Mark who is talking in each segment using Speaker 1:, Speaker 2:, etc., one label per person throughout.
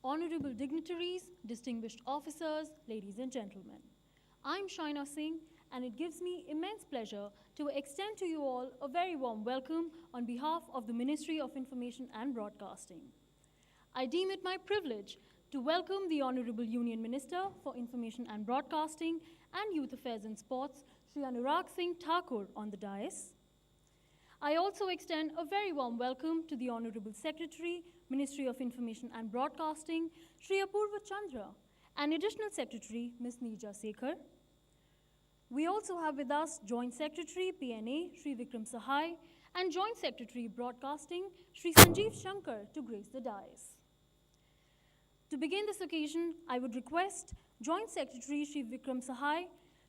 Speaker 1: honorable dignitaries, distinguished officers, ladies and gentlemen. I'm Shaina Singh, and it gives me immense pleasure to extend to you all a very warm welcome on behalf of the Ministry of Information and Broadcasting. I deem it my privilege to welcome the Honorable Union Minister for Information and Broadcasting and Youth Affairs and Sports, Shri Anurag Singh Thakur, on the dais. I also extend a very warm welcome to the Honorable Secretary, Ministry of Information and Broadcasting, Shri Apurva Chandra, and Additional Secretary, Ms. Neerja Sekhar. We also have with us Joint Secretary, PNA, Shri Vikram Sahai, and Joint Secretary, Broadcasting, Shri Sanjeev Shankar, to grace the dais. To begin this occasion, I would request Joint Secretary, Shri Vikram Sahai,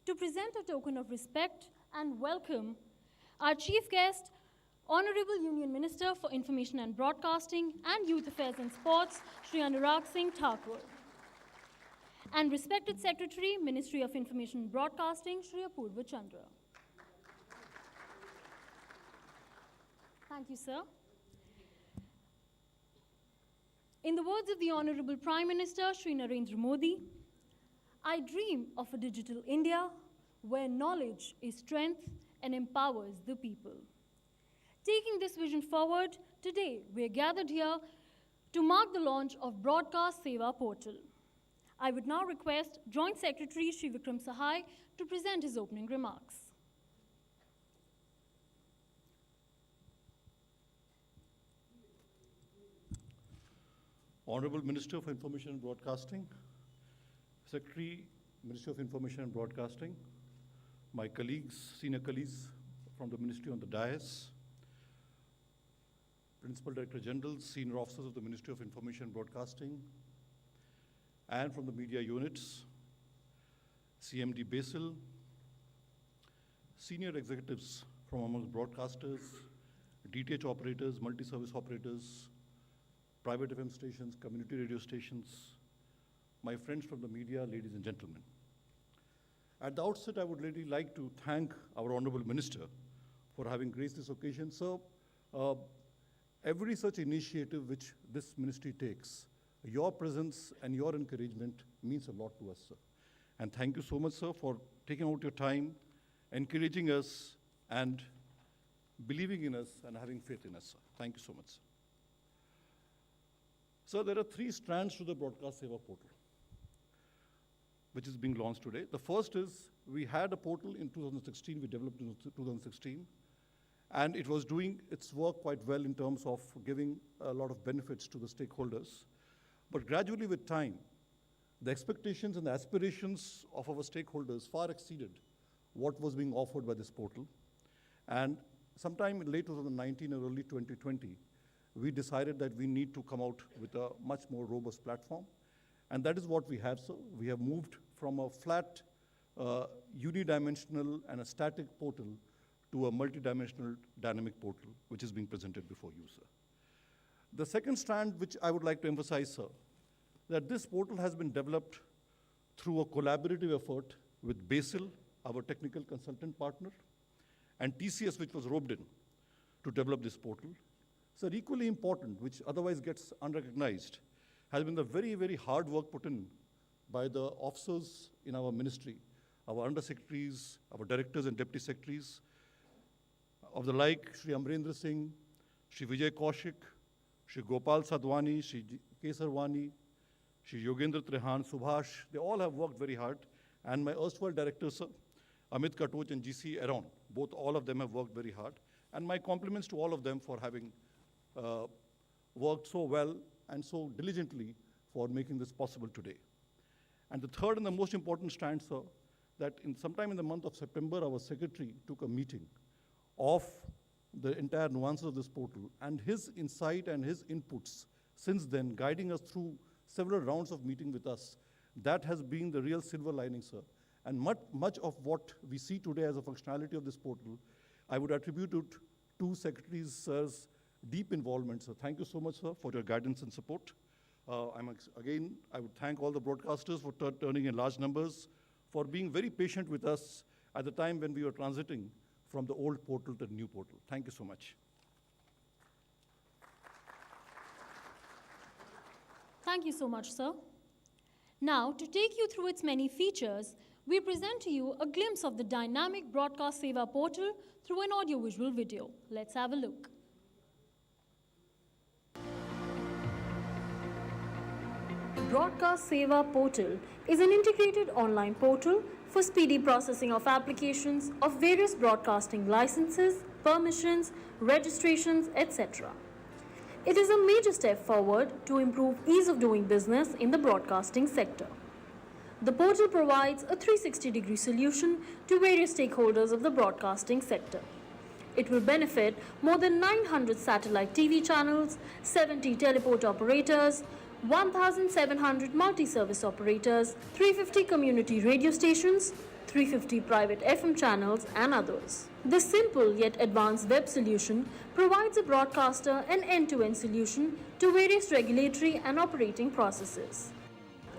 Speaker 1: to present a token of respect and welcome our chief guest, Honorable Union Minister for Information and Broadcasting and Youth Affairs and Sports, Shri Anurag Singh Thakur, and respected Secretary, Ministry of Information and Broadcasting, Shri Apurva Chandra. Thank you, sir. In the words of the Honorable Prime Minister, Shri Narendra Modi, I dream of a digital India where knowledge is strength and empowers the people. Taking this vision forward, today we are gathered here to mark the launch of Broadcast Seva portal. I would now request Joint Secretary Shri Vikram Sahai to present his opening remarks.
Speaker 2: Honorable Minister for Information and Broadcasting, Secretary, Ministry of Information and Broadcasting, my colleagues, senior colleagues from the Ministry on the dais, Principal Director Generals, senior officers of the Ministry of Information and Broadcasting, and from the media units, CMD Basil, senior executives from amongst broadcasters, DTH operators, multi-service operators, private FM stations, community radio stations, my friends from the media, ladies and gentlemen. At the outset, I would really like to thank our Honorable Minister for having graced this occasion. So, every such initiative which this ministry takes, your presence and your encouragement means a lot to us, sir. And thank you so much, sir, for taking out your time, encouraging us, and believing in us and having faith in us, sir. Thank you so much, sir. So there are three strands to the Broadcast Seva portal, which is being launched today. The first is, we had a portal in 2016, we developed in 2016, and it was doing its work quite well in terms of giving a lot of benefits to the stakeholders. But gradually with time, the expectations and the aspirations of our stakeholders far exceeded what was being offered by this portal. And sometime in late 2019 or early 2020, we decided that we need to come out with a much more robust platform. And that is what we have, sir. We have moved from a flat, unidimensional and a static portal to a multidimensional dynamic portal, which is being presented before you, sir. The second strand, which I would like to emphasize, sir, that this portal has been developed through a collaborative effort with Basil, our technical consultant partner, and TCS, which was roped in to develop this portal. So equally important, which otherwise gets unrecognized, has been the very, very hard work put in by the officers in our ministry, our undersecretaries, our directors and deputy secretaries, of the like Shri Amrendra Singh, Shri Vijay Kaushik, Shri Gopal Sadhwani, Shri Kesar Wani, Shri Yogendra Trehan, Subhash. They all have worked very hard. And my erstwhile directors, sir, Amit Katoch and GC Aron, both all of them have worked very hard. And my compliments to all of them for having worked so well and so diligently for making this possible today. And the third and the most important strand, sir, that sometime in the month of September, our secretary took a meeting of the entire nuances of this portal, and his insight and his inputs since then, guiding us through several rounds of meeting with us, that has been the real silver lining, sir. And much of what we see today as a functionality of this portal, I would attribute it to Secretary Sir's deep involvement, sir. Thank you so much, sir, for your guidance and support. Again, I would thank all the broadcasters for turning in large numbers, for being very patient with us at the time when we were transiting from the old portal to the new portal. Thank you so much.
Speaker 1: Thank you so much, sir. Now, to take you through its many features, we present to you a glimpse of the dynamic Broadcast Seva portal through an audiovisual video. Let's have a look. Broadcast Seva portal is an integrated online portal for speedy processing of applications of various broadcasting licenses, permissions, registrations, etc. It is a major step forward to improve ease of doing business in the broadcasting sector. The portal provides a 360-degree solution to various stakeholders of the broadcasting sector. It will benefit more than 900 satellite TV channels, 70 teleport operators, 1,700 multi-service operators, 350 community radio stations, 350 private FM channels, and others. This simple yet advanced web solution provides a broadcaster an end-to-end solution to various regulatory and operating processes.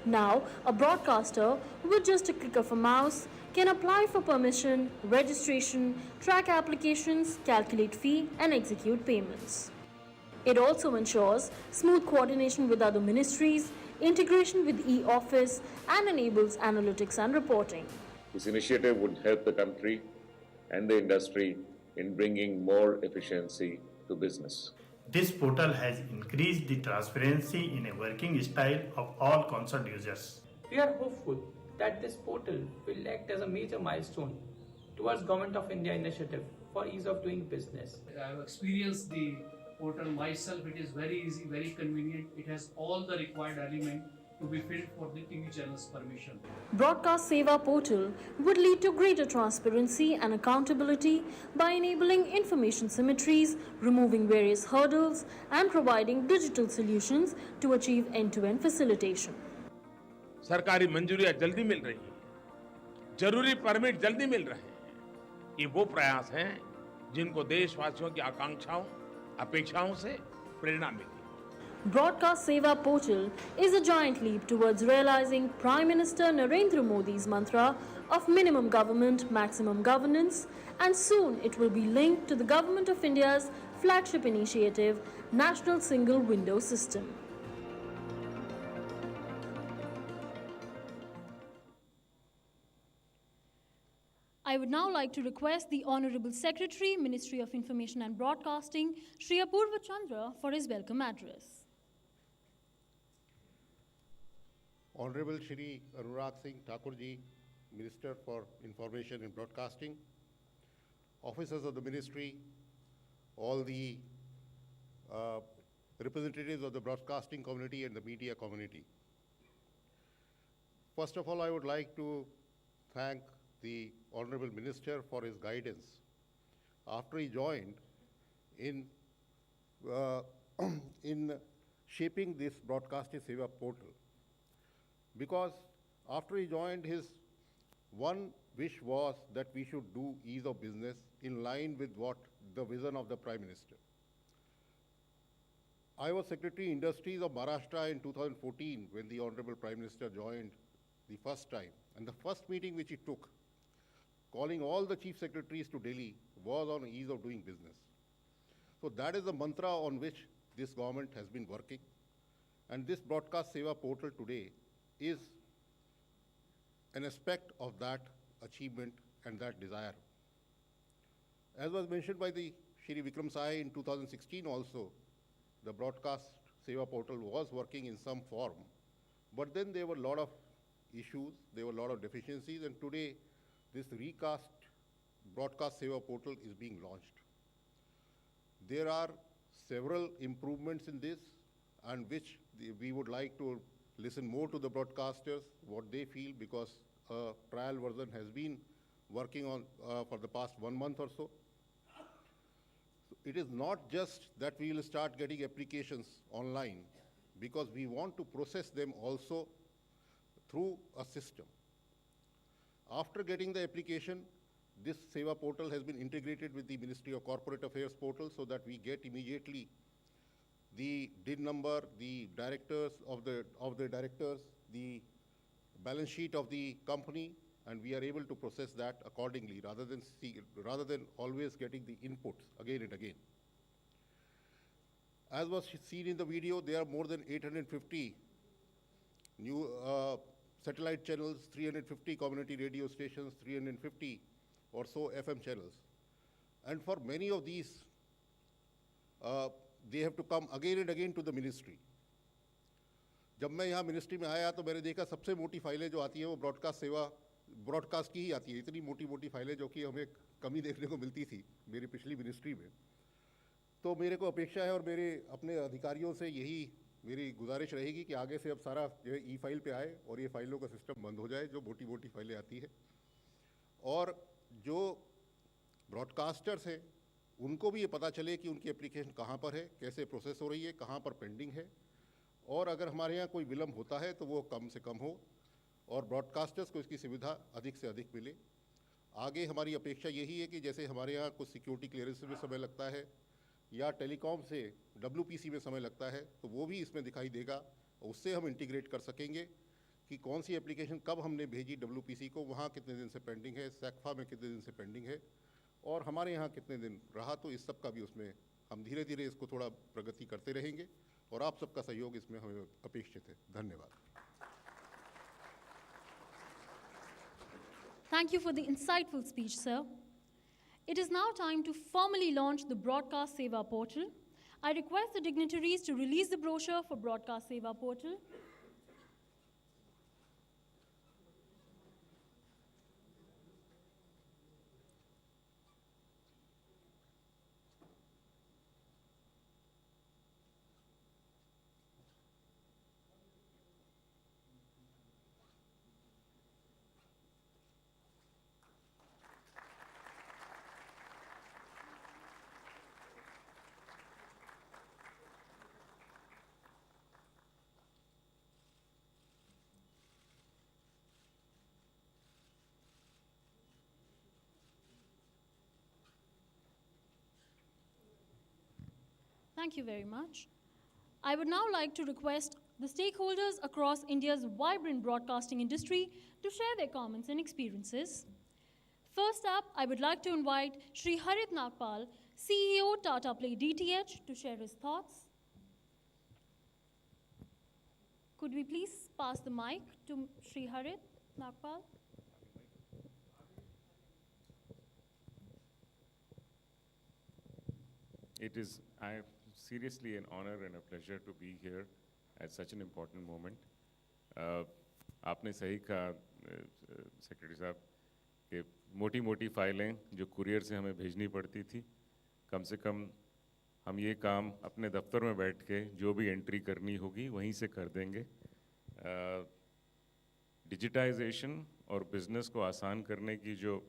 Speaker 1: Now, a broadcaster, with just a click of a mouse, can apply for permission, registration, track applications, calculate fee, and execute payments. It also ensures smooth coordination with other ministries, integration with e-office, and enables analytics and reporting.
Speaker 3: This initiative would help the country and the industry in bringing more efficiency to business.
Speaker 4: This portal has increased the transparency in a working style of all concerned users.
Speaker 5: We are hopeful that this portal will act as a major milestone towards Government of India initiative for ease of doing business.
Speaker 6: I have experienced the portal myself. It is very easy, very convenient. It has all the required elements to be filled for the TV channel's permission.
Speaker 1: Broadcast Seva portal would lead to greater transparency and accountability by enabling information symmetries, removing various hurdles, and providing digital solutions to achieve end-to-end facilitation.
Speaker 7: सरकारी मंजूरियां जल्दी मिल रही हैं, जरूरी permit जल्दी मिल रहे हैं। ये वो प्रयास हैं जिनको देशवासियों की आकांक्षाओं, अपेक्षाओं से प्रेरणा मिली।
Speaker 1: Broadcast Seva portal is a giant leap towards realizing Prime Minister Narendra Modi's mantra of minimum government, maximum governance, and soon it will be linked to the Government of India's flagship initiative, National Single Window System. I would now like to request the Honorable Secretary, Ministry of Information and Broadcasting, Shri Apurva Chandra, for his welcome address.
Speaker 8: Honorable Shri Anurag Singh Thakurji, Minister for Information and Broadcasting, officers of the ministry, all the representatives of the broadcasting community and the media community. First of all, I would like to thank the Honorable Minister for his guidance after he joined in shaping this Broadcasting Seva portal. Because after he joined, his one wish was that we should do ease of business in line with what the vision of the Prime Minister. I was Secretary Industries of Maharashtra in 2014 when the Honorable Prime Minister joined the first time. And the first meeting which he took, calling all the chief secretaries to Delhi, was on ease of doing business. So that is the mantra on which this government has been working. And this Broadcast Seva portal today is an aspect of that achievement and that desire. As was mentioned by the Shri Vikram Sai in 2016 also, the Broadcast Seva portal was working in some form, but then there were a lot of issues, there were a lot of deficiencies, and today this recast Broadcast Seva portal is being launched. There are several improvements in this, and which we would like to listen more to the broadcasters, what they feel, because a trial version has been working on for the past 1 month or so. So it is not just that we will start getting applications online, because we want to process them also through a system. After getting the application, this Seva portal has been integrated with the Ministry of Corporate Affairs portal so that we get immediately the DIN number, the directors of the directors, the balance sheet of the company, and we are able to process that accordingly rather than always getting the inputs again and again. As was seen in the video, there are more than 850 new satellite channels, 350 community radio stations, 350 or so FM channels. And for many of these, they have to come again and again to the ministry. जब मैं यहाँ ministry में आया तो मैंने देखा सबसे मोटी फाइलें जो आती हैं वो ब्रॉडकास्ट सेवा ब्रॉडकास्ट की ही आती है, इतनी मोटी मोटी फाइलें जो कि हमें कमी देखने को मिलती थी मेरी पिछली मिनिस्ट्री में। तो मेरे को अपेक्षा है और मेरे अपने अधिकारियों से यही मेरी गुजारिश रहेगी कि आगे से अब सारा जो है ई फाइल पे आए और ये फाइलों का सिस्टम बंद हो जाए जो मोटी मोटी फाइलें आती है। और जो ब्रॉडकास्टर्स हैं उनको भी ये पता चले कि उनकी एप्लीकेशन कहाँ पर है, कैसे प्रोसेस हो रही है, कहाँ पर पेंडिंग है, और अगर हमारे यहाँ कोई विलम्ब होता है तो वो कम से कम हो और ब्रॉडकास्टर्स को इसकी सुविधा अधिक से अधिक मिले। आगे हमारी अपेक्षा यही है कि जैसे हमारे यहाँ कुछ सिक्योरिटी क्लियरेंस में समय लगता है या टेलीकॉम से WPC में समय लगता है तो वो भी इसमें दिखाई देगा, उससे हम इंटीग्रेट कर सकेंगे कि कौन सी एप्लीकेशन कब हमने भेजी WPC को, वहाँ कितने दिन से पेंडिंग है, सैक्फा में कितने दिन से पेंडिंग है और हमारे यहाँ कितने दिन रहा। तो इस सब का भी उसमें हम धीरे धीरे इसको थोड़ा प्रगति करते रहेंगे और आप सबका सहयोग इसमें हमें अपेक्षित है। धन्यवाद।
Speaker 1: Thank you for the insightful speech, sir. It is now time to formally launch the Broadcast Seva portal. I request the dignitaries to release the brochure for Broadcast Seva portal. Thank you very much. I would now like to request the stakeholders across India's vibrant broadcasting industry to share their comments and experiences. First up, I would like to invite Shri Harit Nagpal, CEO Tata Play DTH, to share his thoughts. Could we please pass the mic to Shri Harit Nagpal?
Speaker 9: It is seriously an honor and a pleasure to be here at such an important moment. आपने सही कहा secretary साहब कि मोटी फाइलें जो courier से हमें भेजनी पड़ती थी, कम से कम हम ये काम अपने दफ्तर में बैठ के जो भी एंट्री करनी होगी वहीं से कर देंगे। डिजिटाइजेशन और बिज़नेस को आसान करने की जो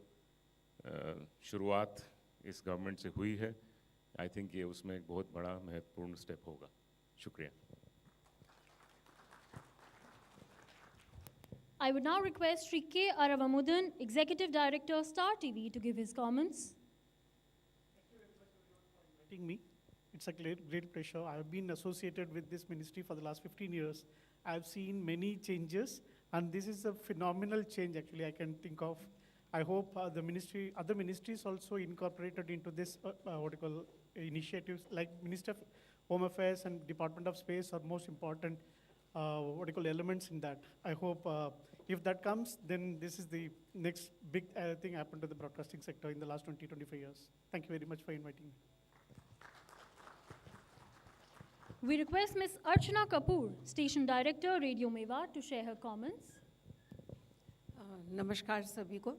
Speaker 9: शुरुआत इस गवर्नमेंट से हुई है, आई थिंक ये उसमें एक बहुत बड़ा महत्वपूर्ण स्टेप होगा। शुक्रिया।
Speaker 1: I would now request Sri K. Aravamudan, Executive Director, Star TV, to give his comments.
Speaker 10: Thank you very much everyone for inviting me. It's a great pleasure. I have been associated with this ministry for the last 15 years. I have seen many changes, and this is a phenomenal change actually I can think of. I hope the ministry, other ministries also incorporated into this initiatives like Minister of Home Affairs and Department of Space are most important elements in that. I hope if that comes, then this is the next big thing happened to the broadcasting sector in the last 20-25 years. Thank you very much for inviting me.
Speaker 1: We request Ms. Archana Kapoor, Station Director, Radio Mewat, to share her comments.
Speaker 11: नमस्कार सभी को।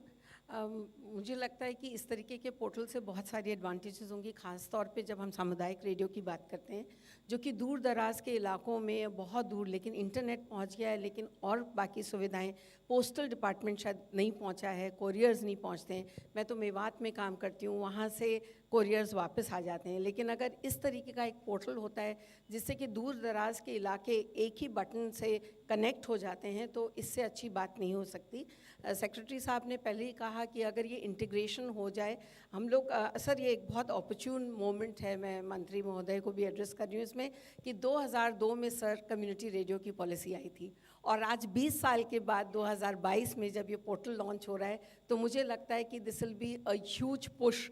Speaker 11: मुझे लगता है कि इस तरीके के पोर्टल से बहुत सारी एडवांटेजेस होंगी, ख़ास तौर पे जब हम सामुदायिक रेडियो की बात करते हैं जो कि दूर दराज के इलाकों में बहुत दूर लेकिन इंटरनेट पहुंच गया है, लेकिन और बाकी सुविधाएं पोस्टल डिपार्टमेंट शायद नहीं पहुंचा है, कोरियर्स नहीं पहुंचते हैं। मैं तो मेवात में काम करती हूं, वहां से कोरियर्स वापस आ जाते हैं। लेकिन अगर इस तरीके का एक पोर्टल होता है जिससे कि दूर दराज के इलाके एक ही बटन से कनेक्ट हो जाते हैं, तो इससे अच्छी बात नहीं हो सकती। सेक्रेटरी साहब ने पहले ही कहा कि अगर ये इंटीग्रेशन हो जाए, हम लोग सर ये एक बहुत अपॉर्चुन मोमेंट है, मैं मंत्री महोदय को भी एड्रेस कर रही हूँ इसमें कि 2002 में सर कम्युनिटी रेडियो की पॉलिसी आई थी और आज 20 साल के बाद 2022 में जब ये पोर्टल लॉन्च हो रहा है, तो मुझे लगता है कि this will be a huge push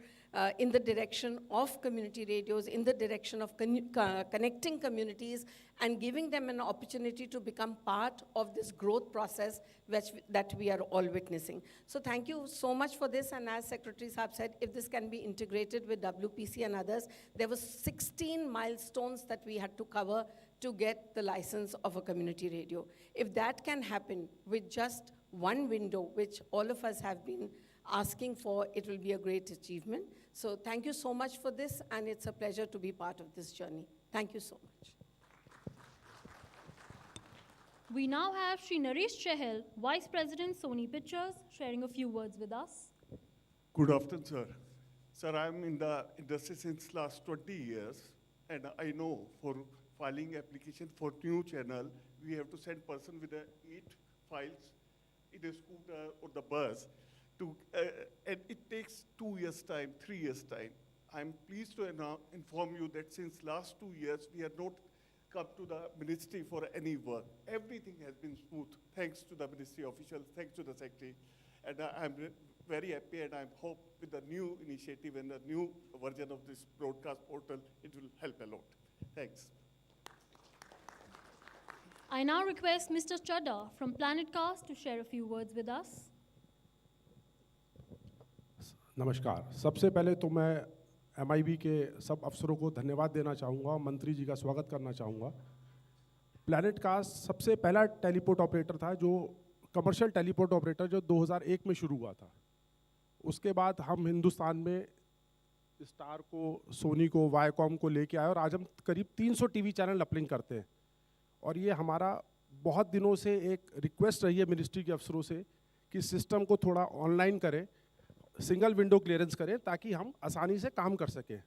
Speaker 11: in the direction of community radios, in the direction of connecting communities and giving them an opportunity to become part of this growth process that we are all witnessing. So thank you so much for this, and as Secretary Saab said, if this can be integrated with WPC and others, there were 16 milestones that we had to cover to get the license of a community radio. If that can happen with just one window, which all of us have been asking for, it will be a great achievement. So thank you so much for this, and it's a pleasure to be part of this journey. Thank you so much.
Speaker 1: We now have Shri Naresh Chahal, Vice President, Sony Pictures, sharing a few words with us.
Speaker 12: Good afternoon, sir. Sir, I'm in the industry since last 20 years, and I know for filing application for new channel, we have to send person with 8 files in a scooter or the bus, and it takes 2 years' time, 3 years' time. I'm pleased to inform you that since last 2 years, we have not come to the ministry for any work. Everything has been smooth, thanks to the ministry officials, thanks to the secretary. And I'm very happy, and I hope with the new initiative and the new version of this broadcast portal, it will help a lot. Thanks.
Speaker 1: I now request Mr. Chadha from Planetcast to share a few words with us.
Speaker 13: नमस्कार। सबसे पहले तो मैं MIB के सब अफसरों को धन्यवाद देना चाहूँगा, मंत्री जी का स्वागत करना चाहूँगा। प्लैनेटकास्ट सबसे पहला टेलीपोर्ट ऑपरेटर था, जो कमर्शियल टेलीपोर्ट ऑपरेटर जो 2001 में शुरू हुआ था। उसके बाद हम हिंदुस्तान में स्टार को, सोनी को, वायकॉम को लेके आए और आज हम करीब 300 टीवी चैनल अपलिंक करते हैं। और ये हमारा बहुत दिनों से एक रिक्वेस्ट रही है मिनिस्ट्री के अफसरों से कि सिस्टम को थोड़ा ऑनलाइन करें, सिंगल विंडो क्लियरेंस करें, ताकि हम आसानी से काम कर सकें।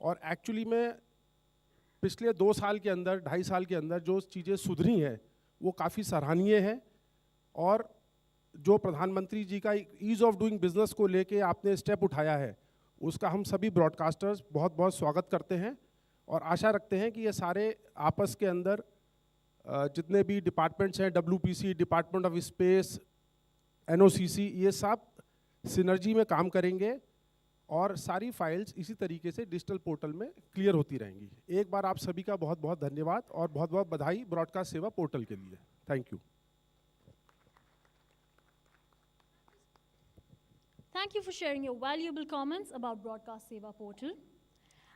Speaker 13: और एक्चुअली में पिछले 2 साल के अंदर, 2.5 साल के अंदर जो चीज़ें सुधरी हैं वो काफ़ी सराहनीय है। और जो प्रधानमंत्री जी का ईज़ ऑफ डूइंग बिजनेस को लेके आपने स्टेप उठाया है, उसका हम सभी ब्रॉडकास्टर्स बहुत बहुत स्वागत करते हैं और आशा रखते हैं कि ये सारे आपस के अंदर जितने भी डिपार्टमेंट्स हैं, WPC, department of space, NOCC, ये सब सिनर्जी में काम करेंगे और सारी फाइल्स इसी तरीके से डिजिटल पोर्टल में क्लियर होती रहेंगी। एक बार आप सभी का बहुत बहुत धन्यवाद और बहुत बहुत बधाई ब्रॉडकास्ट सेवा पोर्टल के लिए। Thank you.
Speaker 1: Thank you for sharing your valuable comments about Broadcast Seva portal.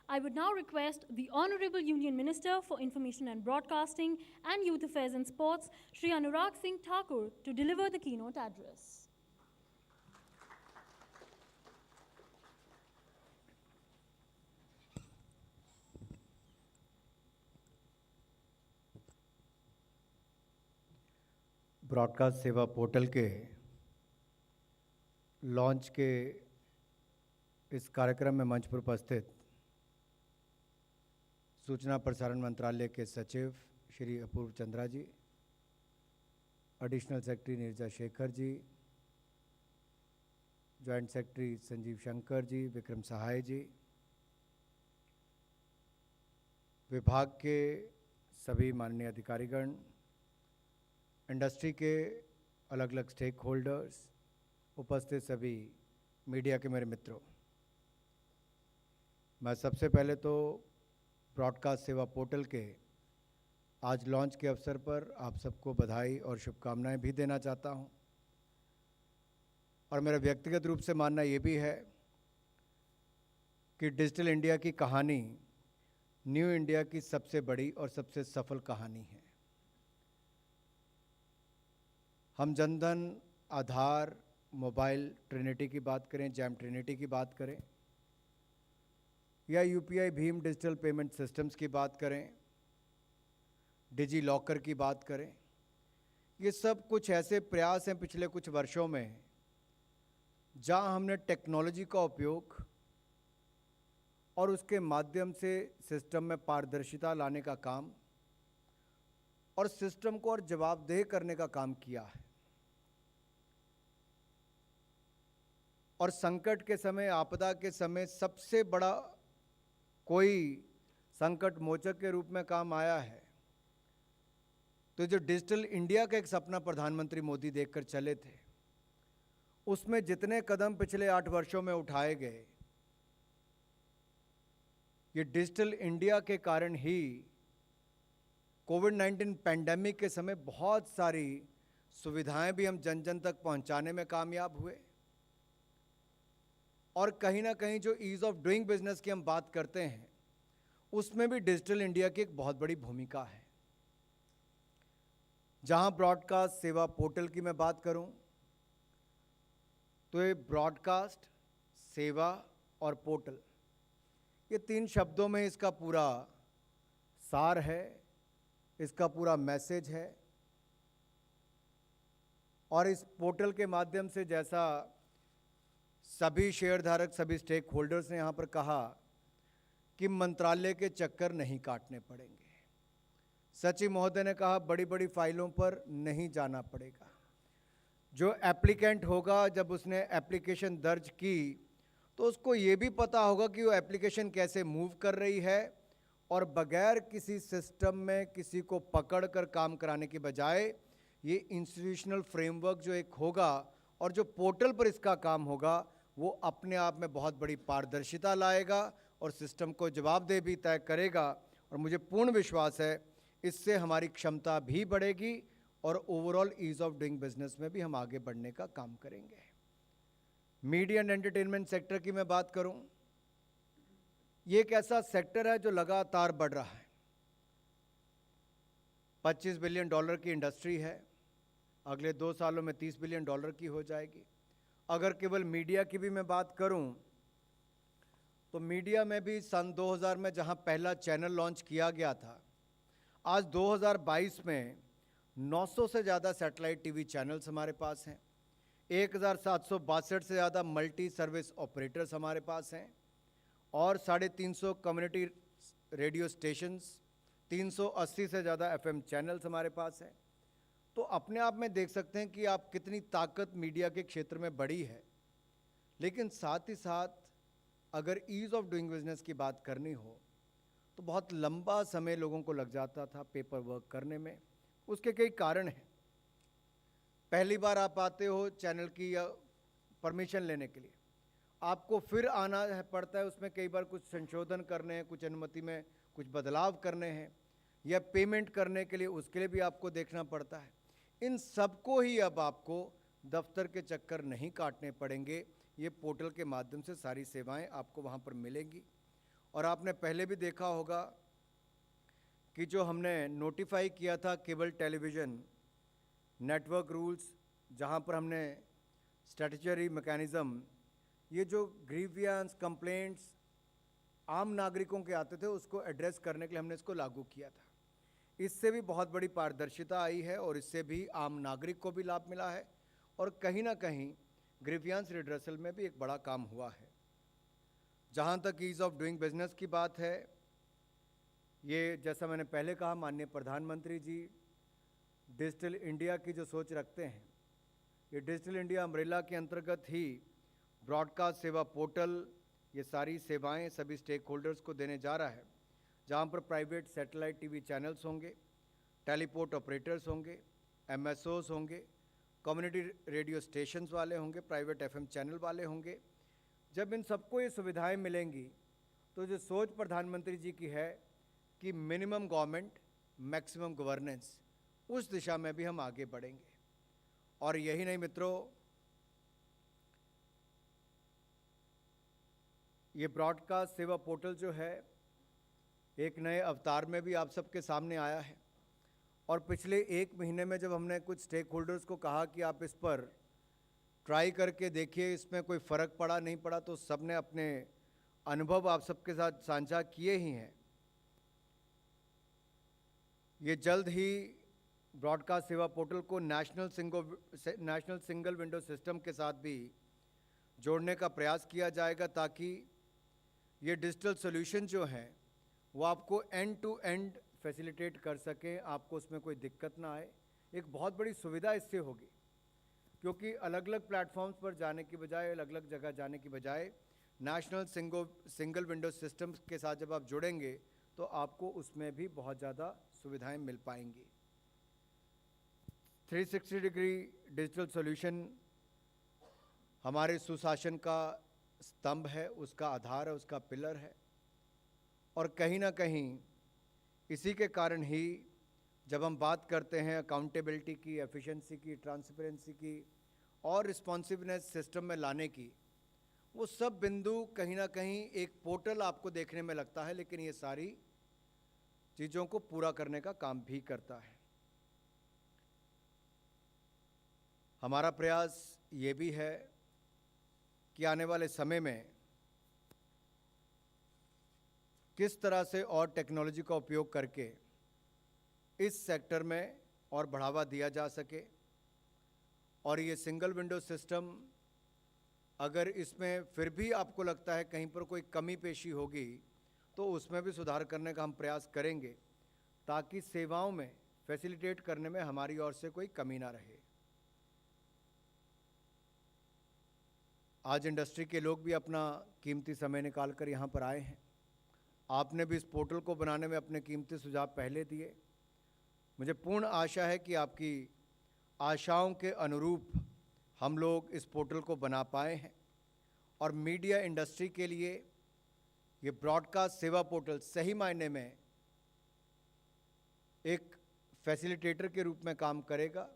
Speaker 1: I would now request the Honorable Union Minister for Information and Broadcasting and Youth Affairs and Sports, Shri Anurag Singh Thakur, to deliver the keynote address.
Speaker 14: Broadcast सेवा portal के launch के इस कार्यक्रम में मंच पर उपस्थित सूचना प्रसारण मंत्रालय के सचिव श्री अपूर्व चंद्रा जी, additional secretary Neerja Shekhar ji, joint secretary Sanjeev Shankar ji, Vikram Sahay जी, विभाग के सभी माननीय अधिकारीगण, इंडस्ट्री के अलग अलग स्टेक होल्डर्स, उपस्थित सभी मीडिया के मेरे मित्रों, मैं सबसे पहले तो ब्रॉडकास्ट सेवा पोर्टल के आज लॉन्च के अवसर पर आप सबको बधाई और शुभकामनाएं भी देना चाहता हूं। और मेरा व्यक्तिगत रूप से मानना ये भी है कि डिजिटल इंडिया की कहानी न्यू इंडिया की सबसे बड़ी और सबसे सफल कहानी है। हम जनधन, आधार, मोबाइल ट्रिनिटी की बात करें, जैम ट्रिनिटी की बात करें, या UPI Bhim digital payment systems की बात करें, डिजी लॉकर की बात करें, ये सब कुछ ऐसे प्रयास हैं पिछले कुछ वर्षों में जहां हमने टेक्नोलॉजी का उपयोग और उसके माध्यम से सिस्टम में पारदर्शिता लाने का काम और सिस्टम को और जवाबदेह करने का काम किया है। और संकट के समय, आपदा के समय सबसे बड़ा कोई संकट मोचक के रूप में काम आया है तो जो डिजिटल इंडिया का एक सपना प्रधानमंत्री मोदी देखकर चले थे, उसमें जितने कदम पिछले 8 वर्षों में उठाए गए ये डिजिटल इंडिया के कारण ही कोविड-19 पैंडेमिक के समय बहुत सारी सुविधाएं भी हम जन जन तक पहुंचाने में कामयाब हुए, और कहीं ना कहीं जो ईज़ ऑफ डूइंग बिजनेस की हम बात करते हैं उसमें भी डिजिटल इंडिया की एक बहुत बड़ी भूमिका है। जहां ब्रॉडकास्ट सेवा पोर्टल की मैं बात करूं तो ये ब्रॉडकास्ट, सेवा और पोर्टल, ये 3 शब्दों में इसका पूरा सार है, इसका पूरा मैसेज है। और इस पोर्टल के माध्यम से, जैसा सभी शेयरधारक, सभी स्टेक होल्डर्स ने यहाँ पर कहा कि मंत्रालय के चक्कर नहीं काटने पड़ेंगे। सचिव महोदय ने कहा बड़ी बड़ी फाइलों पर नहीं जाना पड़ेगा। जो एप्लीकेंट होगा, जब उसने एप्लीकेशन दर्ज की तो उसको ये भी पता होगा कि वो एप्लीकेशन कैसे मूव कर रही है, और बगैर किसी सिस्टम में किसी को पकड़ कर काम कराने के बजाय ये इंस्टीट्यूशनल फ्रेमवर्क जो एक होगा और जो पोर्टल पर इसका काम होगा वो अपने आप में बहुत बड़ी पारदर्शिता लाएगा और सिस्टम को जवाबदेह भी तय करेगा। और मुझे पूर्ण विश्वास है इससे हमारी क्षमता भी बढ़ेगी और overall ease of doing business में भी हम आगे बढ़ने का काम करेंगे। मीडिया एंड एंटरटेनमेंट सेक्टर की मैं बात करूं, ये एक ऐसा सेक्टर है जो लगातार बढ़ रहा है। $25 बिलियन की इंडस्ट्री है, अगले 2 सालों में $30 बिलियन की हो जाएगी। अगर केवल मीडिया की भी मैं बात करूं तो मीडिया में भी सन 2000 में जहां पहला चैनल लॉन्च किया गया था, आज 2022 में 900 से ज़्यादा सैटेलाइट टीवी चैनल्स हमारे पास हैं, 1762 से ज़्यादा मल्टी सर्विस ऑपरेटर्स हमारे पास हैं, और 350 कम्युनिटी रेडियो स्टेशंस, 380 से ज़्यादा एफएम चैनल्स हमारे पास हैं। तो अपने आप में देख सकते हैं कि आप कितनी ताकत मीडिया के क्षेत्र में बढ़ी है। लेकिन साथ ही साथ अगर ईज़ ऑफ डूइंग बिजनेस की बात करनी हो तो बहुत लंबा समय लोगों को लग जाता था पेपर वर्क करने में। उसके कई कारण हैं। पहली बार आप आते हो चैनल की या परमिशन लेने के लिए, आपको फिर आना है पड़ता है, उसमें कई बार कुछ संशोधन करने हैं, कुछ अनुमति में कुछ बदलाव करने हैं, या पेमेंट करने के लिए उसके लिए भी आपको देखना पड़ता है। इन सबको ही अब आपको दफ्तर के चक्कर नहीं काटने पड़ेंगे। ये पोर्टल के माध्यम से सारी सेवाएं आपको वहाँ पर मिलेंगी। और आपने पहले भी देखा होगा कि जो हमने नोटिफाई किया था केबल टेलीविज़न नेटवर्क रूल्स, जहाँ पर हमने स्टैट्यूटरी मैकेनिज़्म, ये जो ग्रीवियंस कंप्लेंट्स आम नागरिकों के आते थे उसको एड्रेस करने के लिए हमने इसको लागू किया था। इससे भी बहुत बड़ी पारदर्शिता आई है और इससे भी आम नागरिक को भी लाभ मिला है, और कहीं ना कहीं ग्रीवियंस रिड्रेसल में भी एक बड़ा काम हुआ है। जहाँ तक ईज़ ऑफ डूइंग बिजनेस की बात है, ये जैसा मैंने पहले कहा, माननीय प्रधानमंत्री जी डिजिटल इंडिया की जो सोच रखते हैं, ये डिजिटल इंडिया अम्ब्रेला के अंतर्गत ही ब्रॉडकास्ट सेवा पोर्टल ये सारी सेवाएं सभी स्टेक होल्डर्स को देने जा रहा है, जहां पर प्राइवेट सैटेलाइट टीवी चैनल्स होंगे, टेलीपोर्ट ऑपरेटर्स होंगे, एमएसओस होंगे, कम्युनिटी रेडियो स्टेशंस वाले होंगे, प्राइवेट एफएम चैनल वाले होंगे। जब इन सबको ये सुविधाएं मिलेंगी तो जो सोच प्रधानमंत्री जी की है कि मिनिमम गवर्नमेंट मैक्सिमम गवर्नेंस, उस दिशा में भी हम आगे बढ़ेंगे। और यही नहीं मित्रों, ये ब्रॉडकास्ट सेवा पोर्टल जो है एक नए अवतार में भी आप सबके सामने आया है। और पिछले 1 महीने में जब हमने कुछ स्टेक होल्डर्स को कहा कि आप इस पर ट्राई करके देखिए, इसमें कोई फ़र्क पड़ा नहीं पड़ा, तो सबने अपने अनुभव आप सबके साथ साझा किए ही हैं। ये जल्द ही ब्रॉडकास्ट सेवा पोर्टल को नेशनल सिंगल विंडो सिस्टम के साथ भी जोड़ने का प्रयास किया जाएगा, ताकि ये डिजिटल सॉल्यूशन जो हैं वो आपको एंड टू एंड फैसिलिटेट कर सकें, आपको उसमें कोई दिक्कत ना आए। एक बहुत बड़ी सुविधा इससे होगी, क्योंकि अलग अलग प्लेटफॉर्म्स पर जाने की बजाय, अलग अलग जगह जाने की बजाय नेशनल सिंगल विंडो सिस्टम के साथ जब आप जुड़ेंगे तो आपको उसमें भी बहुत ज़्यादा सुविधाएं मिल पाएंगी। 360 डिग्री डिजिटल सॉल्यूशन हमारे सुशासन का स्तंभ है, उसका आधार है, उसका पिलर है। और कहीं ना कहीं इसी के कारण ही जब हम बात करते हैं अकाउंटेबिलिटी की, एफिशिएंसी की, ट्रांसपेरेंसी की और रिस्पॉन्सिवनेस सिस्टम में लाने की, वो सब बिंदु कहीं ना कहीं एक पोर्टल आपको देखने में लगता है, लेकिन ये सारी चीज़ों को पूरा करने का काम भी करता है। हमारा प्रयास ये भी है कि आने वाले समय में किस तरह से और टेक्नोलॉजी का उपयोग करके इस सेक्टर में और बढ़ावा दिया जा सके, और ये सिंगल विंडो सिस्टम अगर इसमें फिर भी आपको लगता है कहीं पर कोई कमी पेशी होगी तो उसमें भी सुधार करने का हम प्रयास करेंगे, ताकि सेवाओं में फैसिलिटेट करने में हमारी ओर से कोई कमी ना रहे। आज इंडस्ट्री के लोग भी अपना कीमती समय निकाल कर यहाँ पर आए हैं। आपने भी इस पोर्टल को बनाने में अपने कीमती सुझाव पहले दिए। मुझे पूर्ण आशा है कि आपकी आशाओं के अनुरूप हम लोग इस पोर्टल को बना पाए हैं, और मीडिया इंडस्ट्री के लिए ये ब्रॉडकास्ट सेवा पोर्टल सही मायने में एक फैसिलिटेटर के रूप में काम करेगा,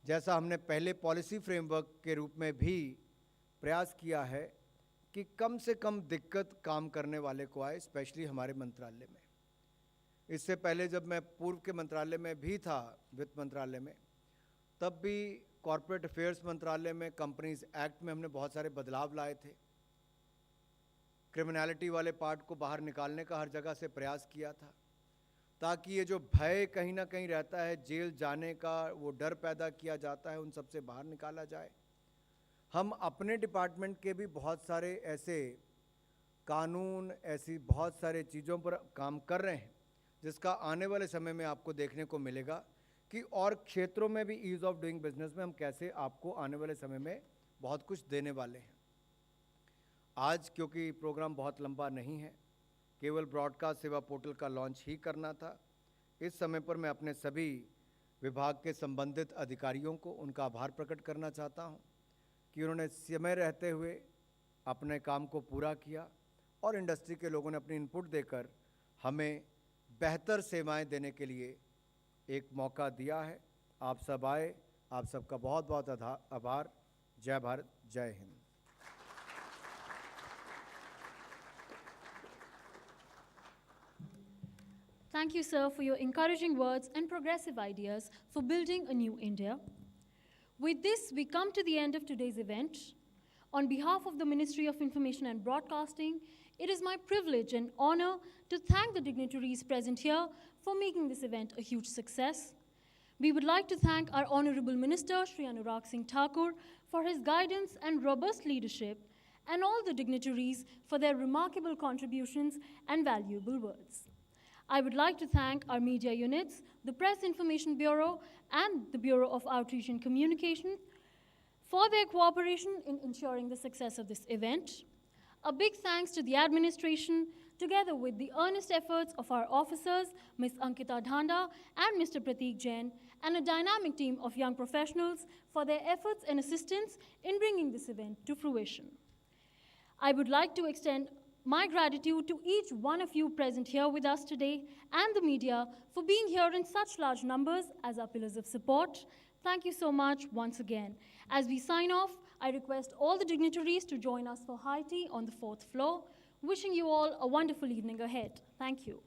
Speaker 14: जैसा हमने पहले पॉलिसी फ्रेमवर्क के रूप में भी प्रयास किया है कि कम से कम दिक्कत काम करने वाले को आए, स्पेशली हमारे मंत्रालय में। इससे पहले जब मैं पूर्व के मंत्रालय में भी था, वित्त मंत्रालय में, तब भी कॉरपोरेट अफेयर्स मंत्रालय में कंपनीज एक्ट में हमने बहुत सारे बदलाव लाए थे। क्रिमिनलिटी वाले पार्ट को बाहर निकालने का हर जगह से प्रयास किया था, ताकि ये जो भय कहीं ना कहीं रहता है जेल जाने का, वो डर पैदा किया जाता है, उन सब से बाहर निकाला जाए। हम अपने डिपार्टमेंट के भी बहुत सारे ऐसे कानून, ऐसी बहुत सारे चीज़ों पर काम कर रहे हैं, जिसका आने वाले समय में आपको देखने को मिलेगा कि और क्षेत्रों में भी ईज़ ऑफ डूइंग बिजनेस में हम कैसे आपको आने वाले समय में बहुत कुछ देने वाले हैं। आज क्योंकि प्रोग्राम बहुत लंबा नहीं है, केवल ब्रॉडकास्ट सेवा पोर्टल का लॉन्च ही करना था, इस समय पर मैं अपने सभी विभाग के संबंधित अधिकारियों को उनका आभार प्रकट करना चाहता हूं कि उन्होंने समय रहते हुए अपने काम को पूरा किया, और इंडस्ट्री के लोगों ने अपनी इनपुट देकर हमें बेहतर सेवाएं देने के लिए एक मौका दिया है। आप सब आए, आप सबका बहुत बहुत आभार। जय भारत, जय Hind.
Speaker 1: Thank you, sir, for your encouraging words and progressive ideas for building a new India. With this, we come to the end of today's event. On behalf of the Ministry of Information and Broadcasting, it is my privilege and honor to thank the dignitaries present here for making this event a huge success. We would like to thank our Honorable Minister, Shri Anurag Singh Thakur, for his guidance and robust leadership, and all the dignitaries for their remarkable contributions and valuable words. I would like to thank our media units, the Press Information Bureau, and the Bureau of Outreach and Communication for their cooperation in ensuring the success of this event. A big thanks to the administration, together with the earnest efforts of our officers, Ms. Ankita Dhanda and Mr. Prateek Jain, and a dynamic team of young professionals for their efforts and assistance in bringing this event to fruition. I would like to extend my gratitude to each one of you present here with us today and the media for being here in such large numbers as our pillars of support. Thank you so much once again. As we sign off, I request all the dignitaries to join us for high tea on the 4th floor. Wishing you all a wonderful evening ahead. Thank you.